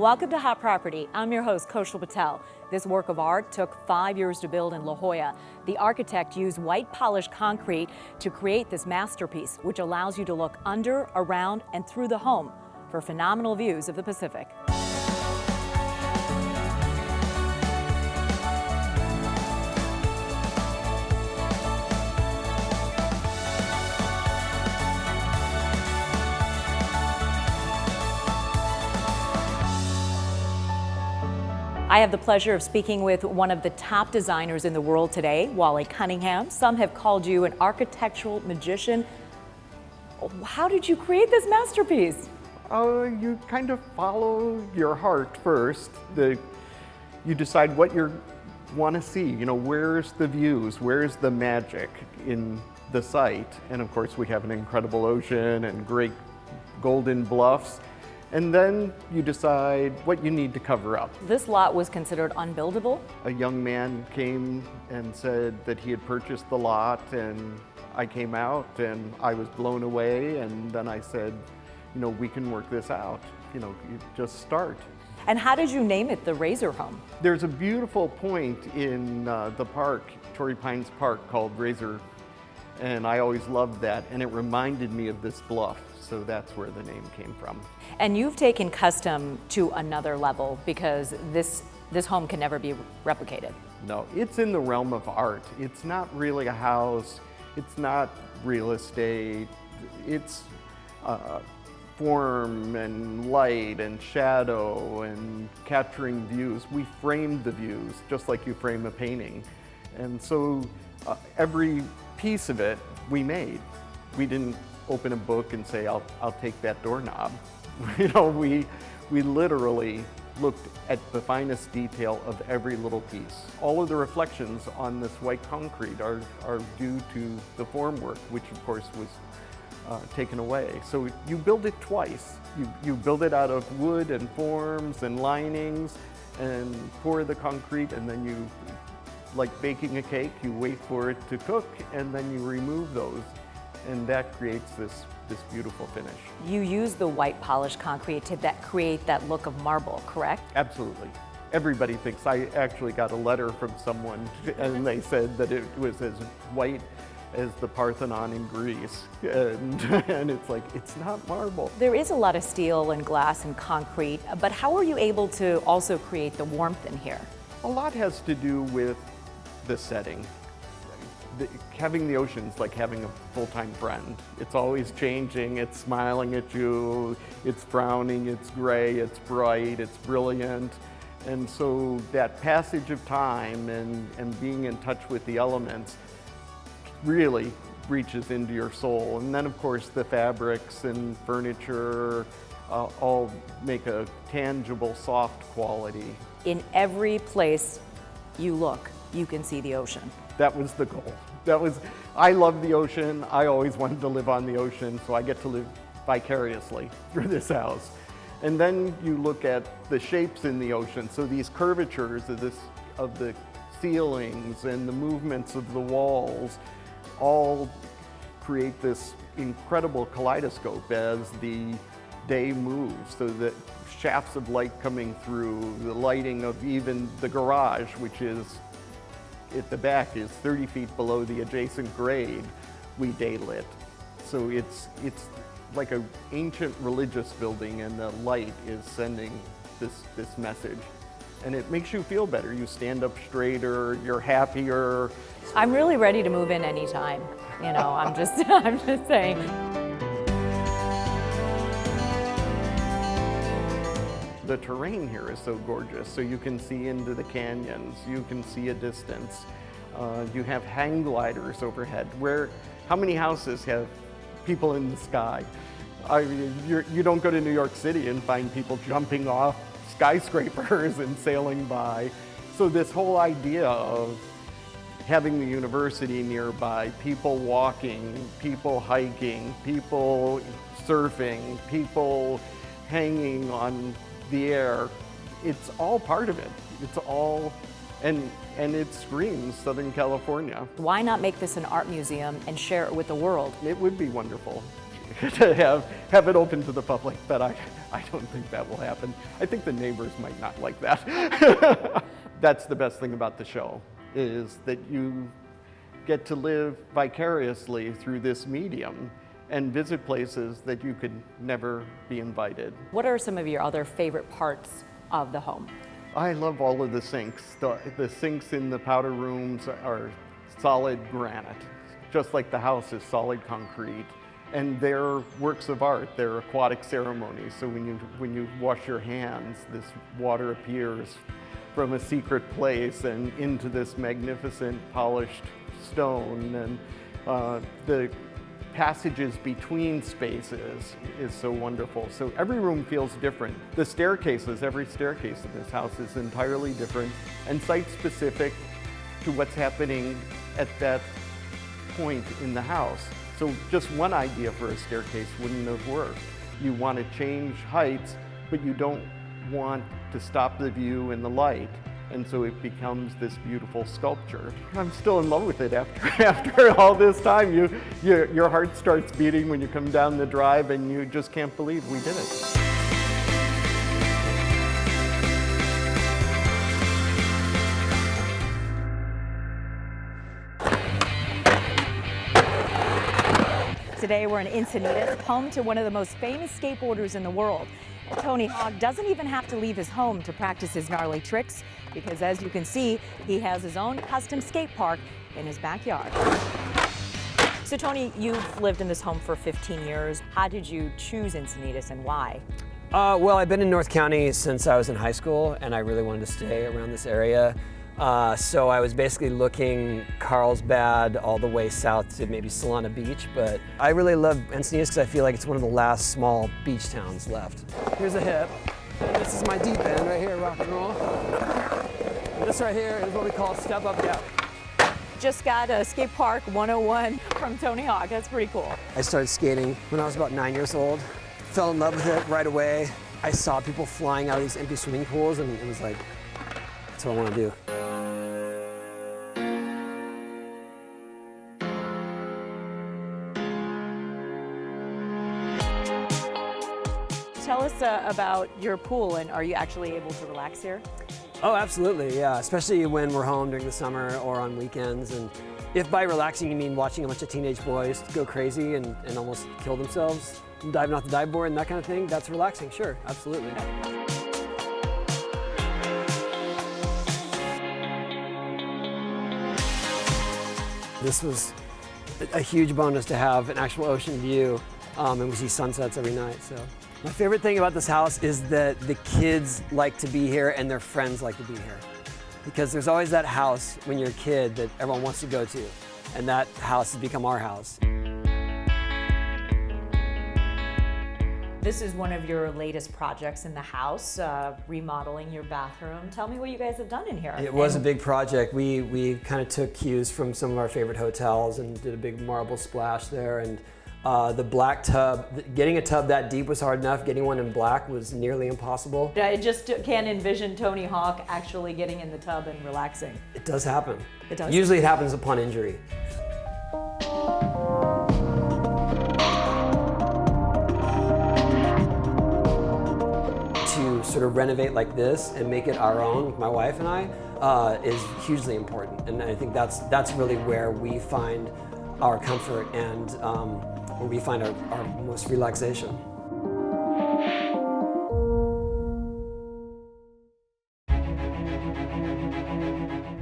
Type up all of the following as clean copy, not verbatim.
Welcome to Hot Property. I'm your host, Kaushal Patel. This work of art took 5 years to build in La Jolla. The architect used white polished concrete to create this masterpiece, which allows you to look under, around, and through the home for phenomenal views of the Pacific. I have the pleasure of speaking with one of the top designers in the world today, Wally Cunningham. Some have called you an architectural magician. How did you create this masterpiece? You kind of follow your heart first. You decide what you want to see. You know, where's the views? Where's the magic in the site? And of course, we have an incredible ocean and great golden bluffs. And then you decide what you need to cover up. This lot was considered unbuildable. A young man came and said that he had purchased the lot, and I came out and I was blown away. And then I said, you know, we can work this out. You know, you just start. And how did you name it the Razor Home? There's a beautiful point in the park, Torrey Pines Park, called Razor. And I always loved that, and it reminded me of this bluff. So that's where the name came from. And you've taken custom to another level because this home can never be replicated. No, it's in the realm of art. It's not really a house. It's not real estate. It's form and light and shadow and capturing views. We framed the views just like you frame a painting. And so every piece of it we made. We didn't open a book and say, I'll take that doorknob. You know, we literally looked at the finest detail of every little piece. All of the reflections on this white concrete are due to the formwork, which of course was taken away. So you build it twice. You build it out of wood and forms and linings and pour the concrete, and then you, like baking a cake, you wait for it to cook and then you remove those. And that creates this beautiful finish. You use the white polished concrete to create that look of marble, correct? Absolutely. Everybody thinks. I actually got a letter from someone and they said that it was as white as the Parthenon in Greece. And it's like, it's not marble. There is a lot of steel and glass and concrete, but how are you able to also create the warmth in here? A lot has to do with the setting. Having the ocean is like having a full-time friend. It's always changing, it's smiling at you, it's frowning, it's gray, it's bright, it's brilliant. And so that passage of time and being in touch with the elements really reaches into your soul. And then of course the fabrics and furniture all make a tangible, soft quality. In every place you look, you can see the ocean. That was the goal. I love the ocean. I always wanted to live on the ocean, so I get to live vicariously through this house. And then you look at the shapes in the ocean. So these curvatures of the ceilings and the movements of the walls all create this incredible kaleidoscope as the day moves. So that shafts of light coming through, the lighting of even the garage, which is at the back is 30 feet below the adjacent grade, we daylit. So it's like an ancient religious building, and the light is sending this message. And it makes you feel better. You stand up straighter, you're happier. I'm really ready to move in anytime. You know, I'm just saying. The terrain here is so gorgeous, so you can see into the canyons, you can see a distance. You have hang gliders overhead. How many houses have people in the sky? I mean, you don't go to New York City and find people jumping off skyscrapers and sailing by. So this whole idea of having the university nearby, people walking, people hiking, people surfing, people hanging on the air, it's all part of it. It's all, and it screams Southern California. Why not make this an art museum and share it with the world? It would be wonderful. to have it open to the public, but I don't think that will happen. I think the neighbors might not like that. That's the best thing about the show, is that you get to live vicariously through this medium and visit places that you could never be invited. What are some of your other favorite parts of the home? I love all of the sinks. The sinks in the powder rooms are solid granite, just like the house is solid concrete. And they're works of art, they're aquatic ceremonies. So when you wash your hands, this water appears from a secret place and into this magnificent polished stone. And the passages between spaces is so wonderful. So every room feels different. The staircases, every staircase in this house is entirely different and site-specific to what's happening at that point in the house. So just one idea for a staircase wouldn't have worked. You want to change heights, but you don't want to stop the view and the light. And so it becomes this beautiful sculpture. I'm still in love with it after all this time. Your heart starts beating when you come down the drive and you just can't believe we did it. Today we're in Encinitas, home to one of the most famous skateboarders in the world. Tony Hawk doesn't even have to leave his home to practice his gnarly tricks, because as you can see, he has his own custom skate park in his backyard. So Tony, you've lived in this home for 15 years. How did you choose Encinitas and why? Well, I've been in North County since I was in high school, and I really wanted to stay around this area. So I was basically looking Carlsbad all the way south to maybe Solana Beach, but I really love Encinitas because I feel like it's one of the last small beach towns left. Here's a hip. This is my deep end right here, rock and roll. And this right here is what we call step up gap. Just got a Skate Park 101 from Tony Hawk. That's pretty cool. I started skating when I was about 9 years old. Fell in love with it right away. I saw people flying out of these empty swimming pools, and it was like, that's what I want to do. Tell us about your pool, and are you actually able to relax here? Oh, absolutely, yeah, especially when we're home during the summer or on weekends. And if by relaxing you mean watching a bunch of teenage boys go crazy and almost kill themselves, diving off the dive board and that kind of thing, that's relaxing, sure, absolutely. This was a huge bonus to have an actual ocean view, and we see sunsets every night. So my favorite thing about this house is that the kids like to be here and their friends like to be here, because there's always that house when you're a kid that everyone wants to go to, and that house has become our house. This is one of your latest projects in the house, remodeling your bathroom. Tell me what you guys have done in here. It was a big project. We kind of took cues from some of our favorite hotels and did a big marble splash there. And the black tub, getting a tub that deep was hard enough. Getting one in black was nearly impossible. I just can't envision Tony Hawk actually getting in the tub and relaxing. It does happen. It does? Usually it happens upon injury. To sort of renovate like this and make it our own with my wife and I is hugely important. And I think that's really where we find our comfort and where we find our most relaxation.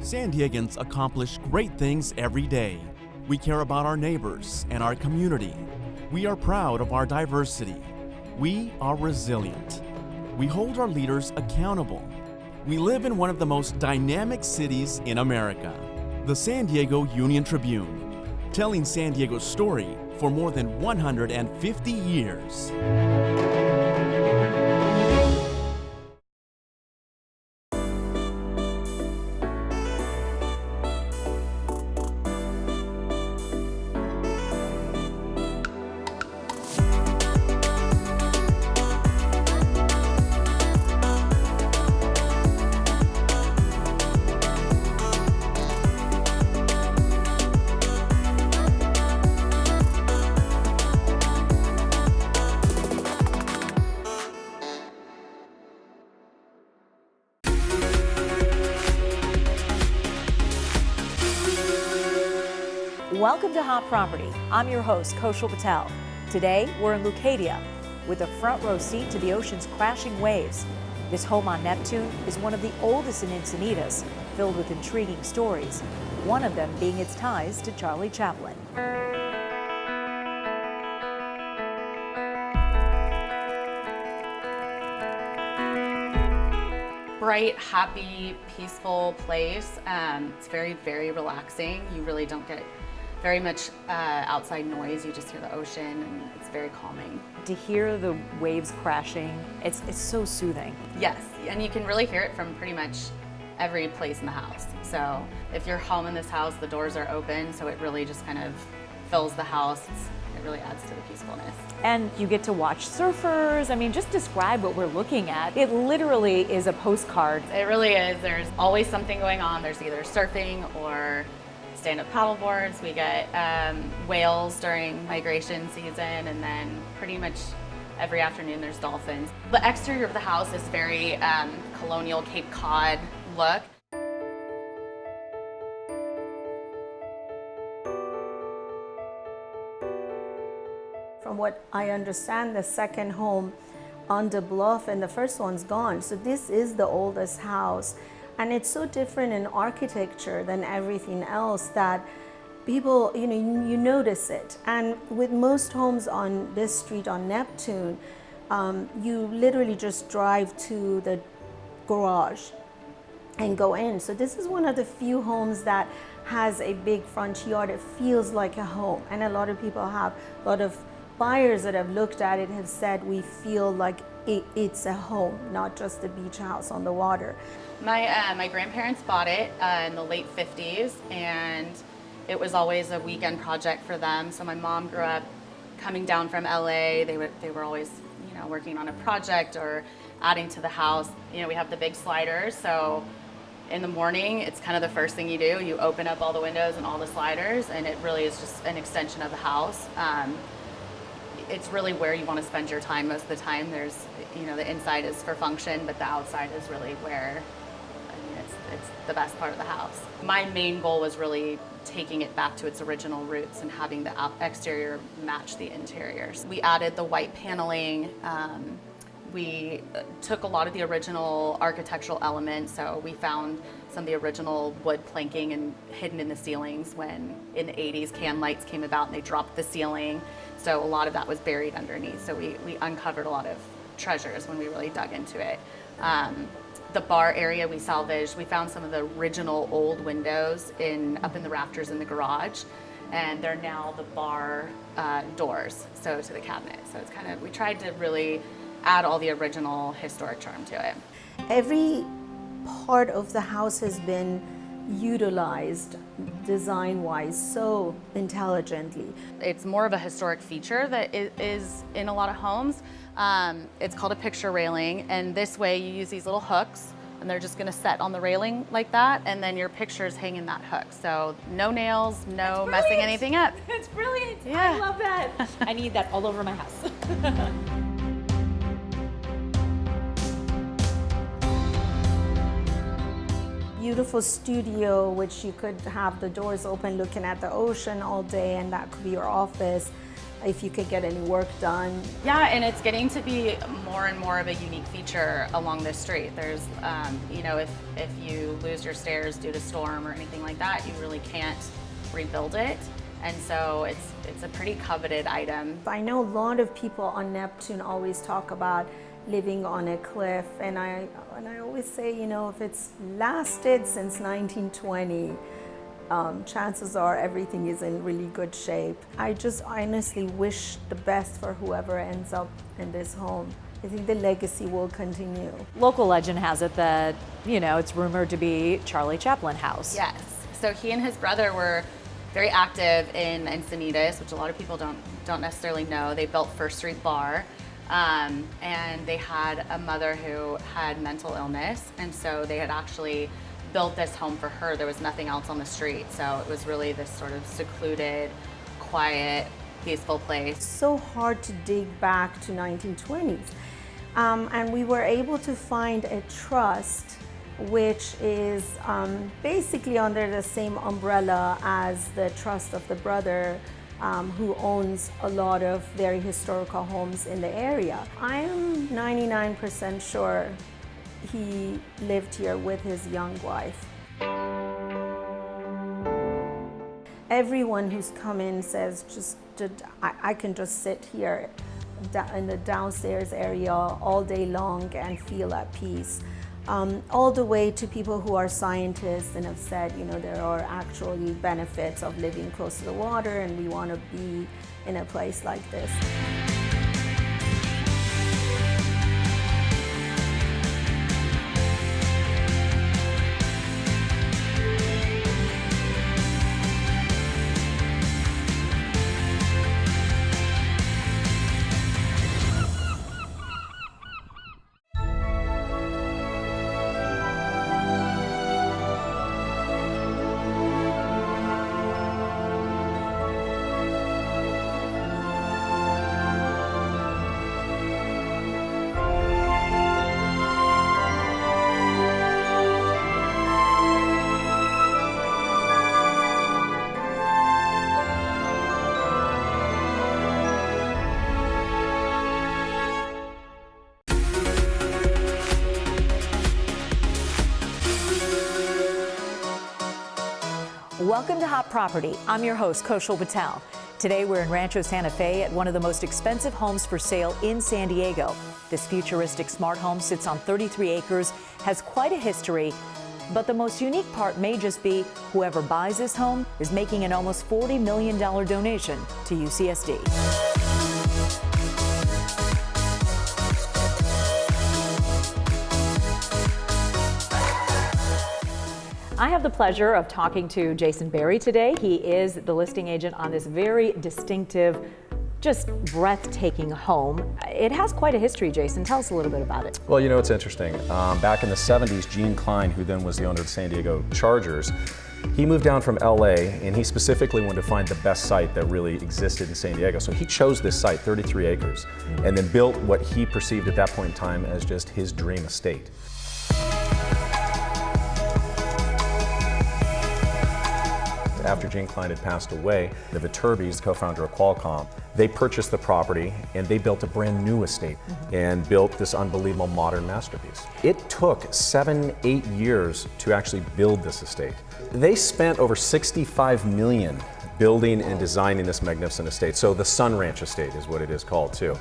San Diegans accomplish great things every day. We care about our neighbors and our community. We are proud of our diversity. We are resilient. We hold our leaders accountable. We live in one of the most dynamic cities in America, the San Diego Union-Tribune, telling San Diego's story for more than 150 years. Welcome to Hot Property. I'm your host, Kaushal Patel. Today, we're in Leucadia with a front row seat to the ocean's crashing waves. This home on Neptune is one of the oldest in Encinitas, filled with intriguing stories, one of them being its ties to Charlie Chaplin. Bright, happy, peaceful place. It's very, very relaxing. You really don't get very much outside noise. You just hear the ocean, and it's very calming. To hear the waves crashing, it's so soothing. Yes, and you can really hear it from pretty much every place in the house. So if you're home in this house, the doors are open, so it really just kind of fills the house. It really adds to the peacefulness. And you get to watch surfers. I mean, just describe what we're looking at. It literally is a postcard. It really is. There's always something going on. There's either surfing or stand-up paddle boards. We get whales during migration season, and then pretty much every afternoon there's dolphins. The exterior of the house is very colonial Cape Cod look. From what I understand, the second home on the bluff and the first one's gone. So this is the oldest house. And it's so different in architecture than everything else that people, you notice it. And with most homes on this street on Neptune, you literally just drive to the garage and go in. So this is one of the few homes that has a big front yard. It feels like a home. And a lot of people have, a lot of buyers that have looked at it have said we feel like it's a home, not just a beach house on the water. My grandparents bought it in the late 50s, and it was always a weekend project for them. So my mom grew up coming down from LA. They were always, working on a project or adding to the house. We have the big sliders, so in the morning, it's kind of the first thing you do. You open up all the windows and all the sliders, and it really is just an extension of the house. It's really where you want to spend your time most of the time. There's, the inside is for function, but the outside is really where, it's the best part of the house. My main goal was really taking it back to its original roots and having the exterior match the interiors. We added the white paneling. We took a lot of the original architectural elements, so we found some of the original wood planking and hidden in the ceilings when in the 80s can lights came about and they dropped the ceiling. So a lot of that was buried underneath. So we uncovered a lot of treasures when we really dug into it. The bar area we salvaged. We found some of the original old windows up in the rafters in the garage, and they're now the bar doors, so to the cabinet. So it's kind of, we tried to really add all the original historic charm to it. Every part of the house has been utilized design-wise so intelligently. It's more of a historic feature that is in a lot of homes. It's called a picture railing, and this way you use these little hooks, and they're just gonna set on the railing like that, and then your pictures hang in that hook. So no nails, no messing anything up. It's brilliant. Yeah. I love that. I need that all over my house. Beautiful studio, which you could have the doors open looking at the ocean all day, and that could be your office if you could get any work done. Yeah, and it's getting to be more and more of a unique feature along this street. There's, if you lose your stairs due to storm or anything like that, you really can't rebuild it. And so it's a pretty coveted item. I know a lot of people on Neptune always talk about living on a cliff, and I always say, if it's lasted since 1920, chances are everything is in really good shape. I just honestly wish the best for whoever ends up in this home. I think the legacy will continue. Local legend has it that, it's rumored to be Charlie Chaplin house. Yes. So he and his brother were very active in Encinitas, which a lot of people don't necessarily know. They built First Street Bar. And they had a mother who had mental illness, and so they had actually built this home for her. There was nothing else on the street, so it was really this sort of secluded, quiet, peaceful place. It's so hard to dig back to 1920s. And we were able to find a trust which is basically under the same umbrella as the trust of the brother who owns a lot of very historical homes in the area. I'm 99% sure he lived here with his young wife. Everyone who's come in says, I can just sit here in the downstairs area all day long and feel at peace. All the way to people who are scientists and have said, there are actually benefits of living close to the water, and we want to be in a place like this. Welcome to Hot Property. I'm your host, Kaushal Patel. Today we're in Rancho Santa Fe at one of the most expensive homes for sale in San Diego. This futuristic smart home sits on 33 acres, has quite a history, but the most unique part may just be whoever buys this home is making an almost $40 million donation to UCSD. I have the pleasure of talking to Jason Berry today. He is the listing agent on this very distinctive, just breathtaking home. It has quite a history, Jason. Tell us a little bit about it. Well, it's interesting. Back in the 70s, Gene Klein, who then was the owner of the San Diego Chargers, he moved down from LA, and he specifically wanted to find the best site that really existed in San Diego. So he chose this site, 33 acres, and then built what he perceived at that point in time as just his dream estate. After Gene Klein had passed away, the Viterbis, co-founder of Qualcomm, they purchased the property and they built a brand new estate and built this unbelievable modern masterpiece. It took 7-8 years to actually build this estate. They spent over $65 million building and designing this magnificent estate. So the Sun Ranch estate is what it is called too.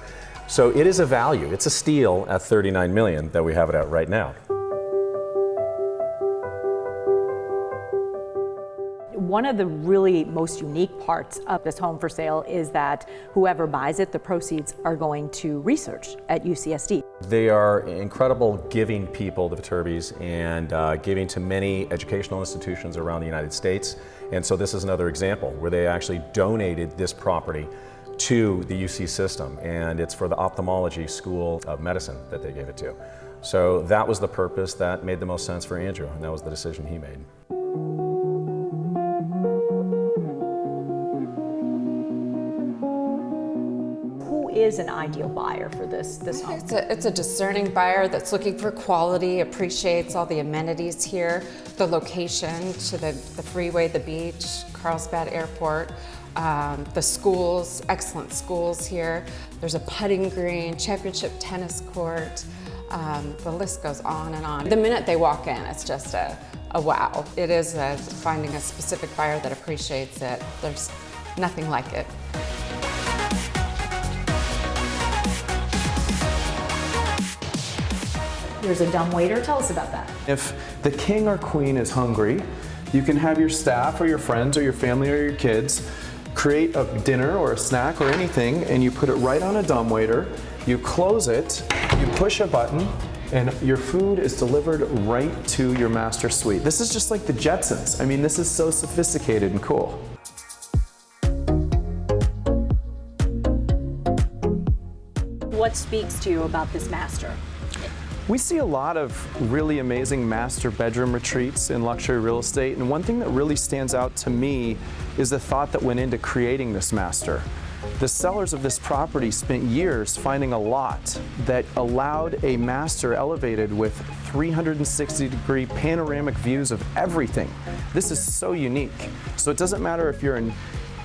So it is a value, it's a steal at $39 million that we have it at right now. One of the really most unique parts of this home for sale is that whoever buys it, the proceeds are going to research at UCSD. They are incredible giving people, the Viterbis, and giving to many educational institutions around the United States. And so this is another example where they actually donated this property to the UC system, and it's for the ophthalmology school of medicine that they gave it to. So that was the purpose that made the most sense for Andrew, and that was the decision he made. Is an ideal buyer for this home? It's a discerning buyer that's looking for quality, appreciates all the amenities here, the location to the freeway, the beach, Carlsbad Airport, the schools, excellent schools here. There's a putting green, championship tennis court. The list goes on and on. The minute they walk in, it's just a wow. It is finding a specific buyer that appreciates it. There's nothing like it. There's a dumbwaiter. Tell us about that. If the king or queen is hungry, you can have your staff or your friends or your family or your kids create a dinner or a snack or anything, and you put it right on a dumbwaiter, you close it, you push a button, and your food is delivered right to your master suite. This is just like the Jetsons. I mean, this is so sophisticated and cool. What speaks to you about this master? We see a lot of really amazing master bedroom retreats in luxury real estate, and one thing that really stands out to me is the thought that went into creating this master. The sellers of this property spent years finding a lot that allowed a master elevated with 360-degree panoramic views of everything. This is so unique. So it doesn't matter if you're in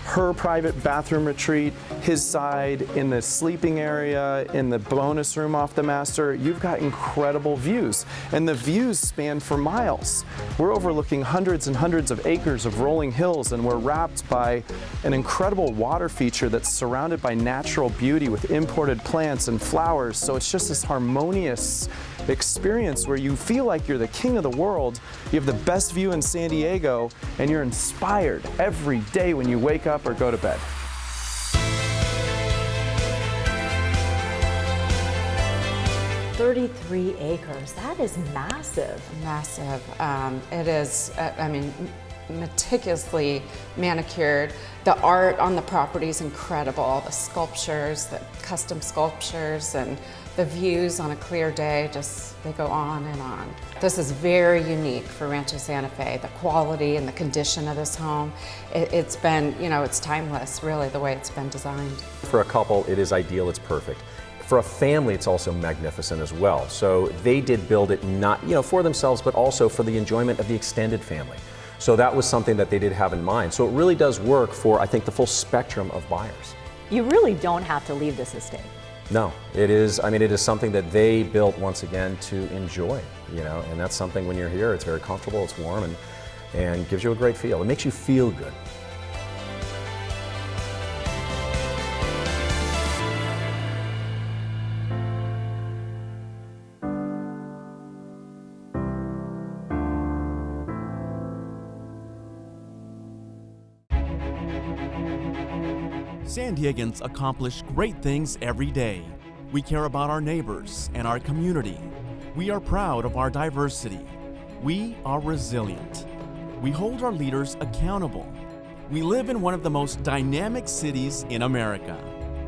her private bathroom retreat, his side, in the sleeping area, in the bonus room off the master, you've got incredible views. And the views span for miles. We're overlooking hundreds and hundreds of acres of rolling hills, and we're wrapped by an incredible water feature that's surrounded by natural beauty with imported plants and flowers. So it's just this harmonious experience where you feel like you're the king of the world. You have the best view in San Diego, and you're inspired every day when you wake up or go to bed. "33 acres, that is massive. Massive. It is, I mean, meticulously manicured. The art on the property is incredible. The sculptures, the custom sculptures, and the views on a clear day, just, they go on and on. This is very unique for Rancho Santa Fe. The quality and the condition of this home, it's been, you know, it's timeless, really, the way it's been designed. For a couple, it is ideal, it's perfect. For a family, it's also magnificent as well. So they did build it not, you know, for themselves, but also for the enjoyment of the extended family. So that was something that they did have in mind. So it really does work for, I think, the full spectrum of buyers. You really don't have to leave this estate. No, it is, I mean, it is something that they built once again to enjoy, you know, and that's something when you're here, it's very comfortable, it's warm, and gives you a great feel. It makes you feel good. San Diegans accomplish great things every day. We care about our neighbors and our community. We are proud of our diversity. We are resilient. We hold our leaders accountable. We live in one of the most dynamic cities in America,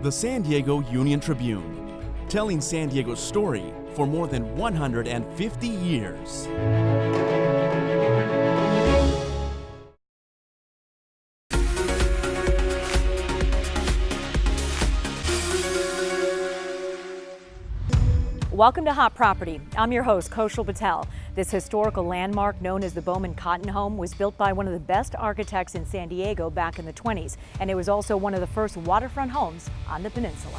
the San Diego Union-Tribune, telling San Diego's story for more than 150 years. Welcome to Hot Property. I'm your host, Kaushal Patel. This historical landmark known as the Bowman-Cotton home was built by one of the best architects in San Diego back in the 20s, and it was also one of the first waterfront homes on the peninsula.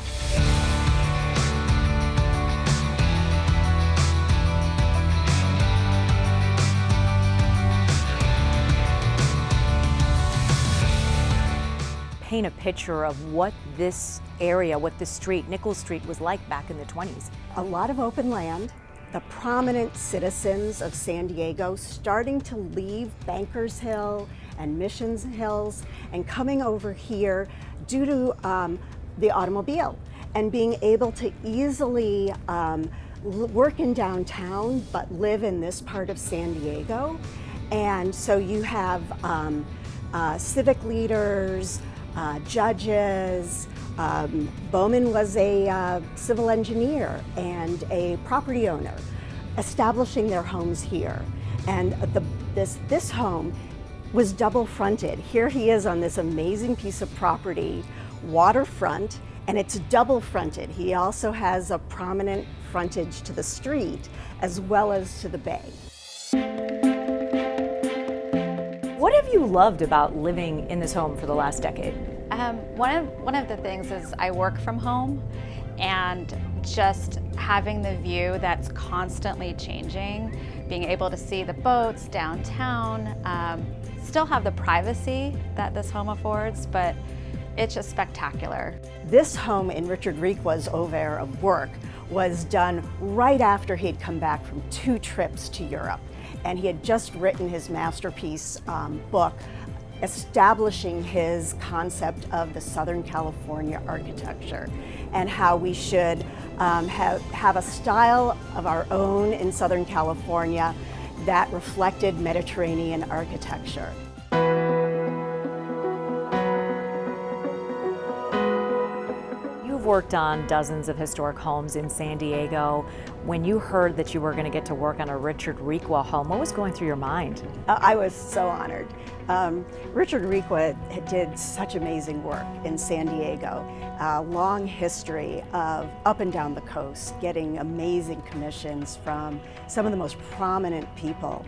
Paint a picture of what this area, what this street, Nichols Street, was like back in the 20s. A lot of open land, the prominent citizens of San Diego starting to leave Bankers Hill and Missions Hills and coming over here due to the automobile and being able to easily work in downtown but live in this part of San Diego. And so you have civic leaders, judges. Bowman was a civil engineer and a property owner, establishing their homes here. And this home was double fronted. Here he is on this amazing piece of property, waterfront, and it's double fronted. He also has a prominent frontage to the street as well as to the bay. What have you loved about living in this home for the last decade? One of the things is I work from home, and just having the view that's constantly changing, being able to see the boats downtown, still have the privacy that this home affords, but it's just spectacular. This home in Richard Requa's oeuvre of work was done right after he'd come back from 2 trips to Europe. And he had just written his masterpiece book, establishing his concept of the Southern California architecture and how we should have a style of our own in Southern California that reflected Mediterranean architecture. You've worked on dozens of historic homes in San Diego. When you heard that you were going to get to work on a Richard Requa home, what was going through your mind? I was so honored. Richard Requa did such amazing work in San Diego. A long history of up and down the coast, getting amazing commissions from some of the most prominent people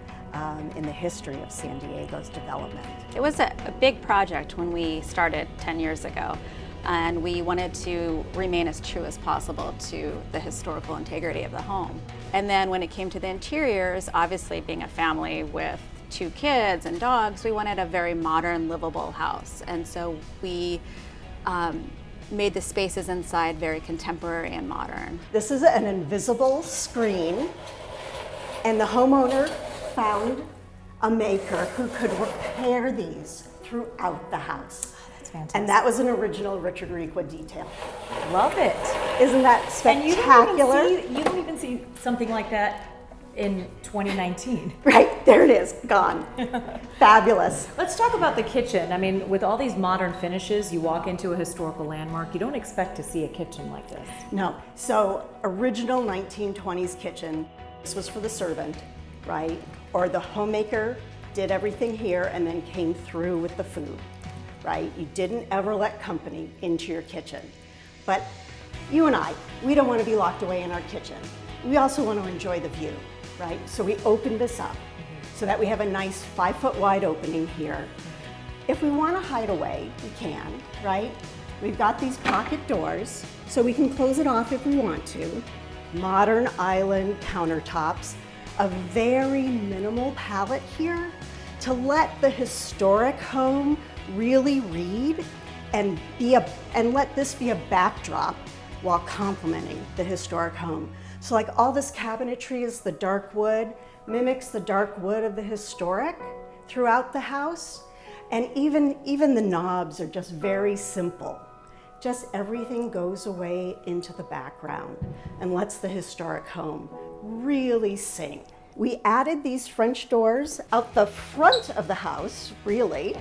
in the history of San Diego's development. It was a big project when we started 10 years ago, and we wanted to remain as true as possible to the historical integrity of the home. And then when it came to the interiors, obviously being a family with 2 kids and dogs, we wanted a very modern, livable house. And so we made the spaces inside very contemporary and modern. This is an invisible screen, and the homeowner found a maker who could repair these throughout the house. That's fantastic. And that was an original Richard Requa detail. Love it. Isn't that spectacular? And you don't even see something like that in 2019. Right, there it is, gone. Fabulous. Let's talk about the kitchen. I mean, with all these modern finishes, you walk into a historical landmark, you don't expect to see a kitchen like this. No, so original 1920s kitchen. This was for the servant, right? Or the homemaker did everything here and then came through with the food, right? You didn't ever let company into your kitchen. But you and I, we don't want to be locked away in our kitchen. We also want to enjoy the view, right? So we opened this up so that we have a nice 5-foot wide opening here. If we want to hide away, we can, right? We've got these pocket doors, so we can close it off if we want to. Modern island countertops, a very minimal palette here to let the historic home really read and let this be a backdrop while complementing the historic home. So like all this cabinetry is the dark wood, mimics the dark wood of the historic throughout the house. And even the knobs are just very simple. Just everything goes away into the background and lets the historic home really sing. We added these French doors out the front of the house, really,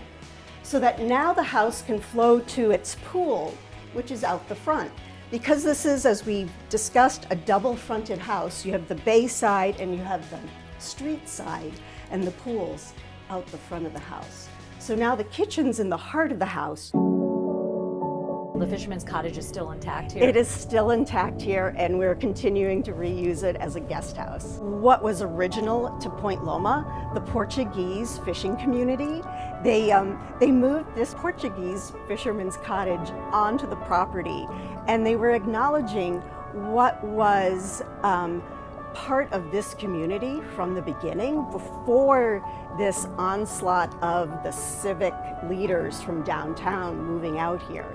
so that now the house can flow to its pool, which is out the front. Because this is, as we've discussed, a double-fronted house, you have the bay side and you have the street side and the pools out the front of the house. So now the kitchen's in the heart of the house. The fisherman's cottage is still intact here? It is still intact here, and we're continuing to reuse it as a guest house. What was original to Point Loma, the Portuguese fishing community, they moved this Portuguese fisherman's cottage onto the property, and they were acknowledging what was part of this community from the beginning, before this onslaught of the civic leaders from downtown moving out here.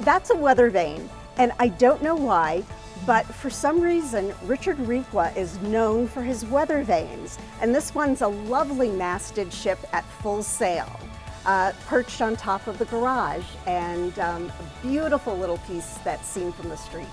That's a weather vane, and I don't know why, but for some reason, Richard Requa is known for his weather vanes. And this one's a lovely masted ship at full sail, perched on top of the garage, and a beautiful little piece that's seen from the street.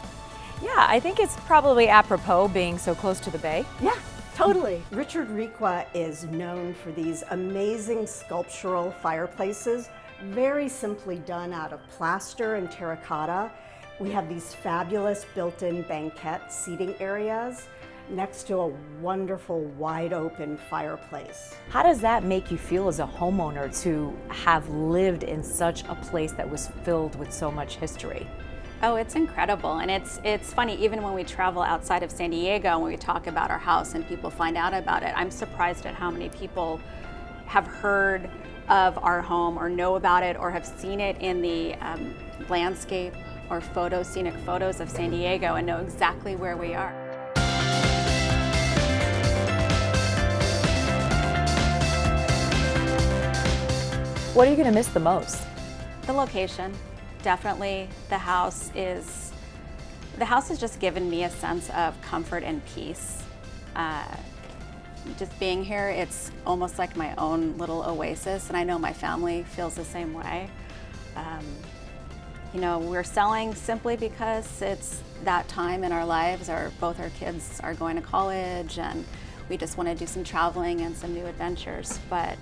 Yeah, I think it's probably apropos being so close to the bay. Yeah, totally. Richard Requa is known for these amazing sculptural fireplaces, very simply done out of plaster and terracotta. We have these fabulous built-in banquette seating areas next to a wonderful wide open fireplace. How does that make you feel as a homeowner to have lived in such a place that was filled with so much history? Oh, it's incredible. And it's funny, even when we travel outside of San Diego, when we talk about our house and people find out about it, I'm surprised at how many people have heard of our home or know about it or have seen it in the landscape or scenic photos of San Diego and know exactly where we are. What are you going to miss the most? The location. Definitely the house has just given me a sense of comfort and peace. Just being here, it's almost like my own little oasis, and I know my family feels the same way. You know, we're selling simply because it's that time in our lives, both our kids are going to college, and we just want to do some traveling and some new adventures. But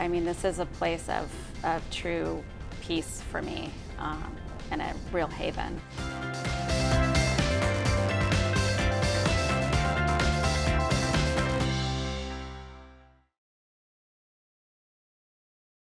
I mean, this is a place of true peace for me and a real haven.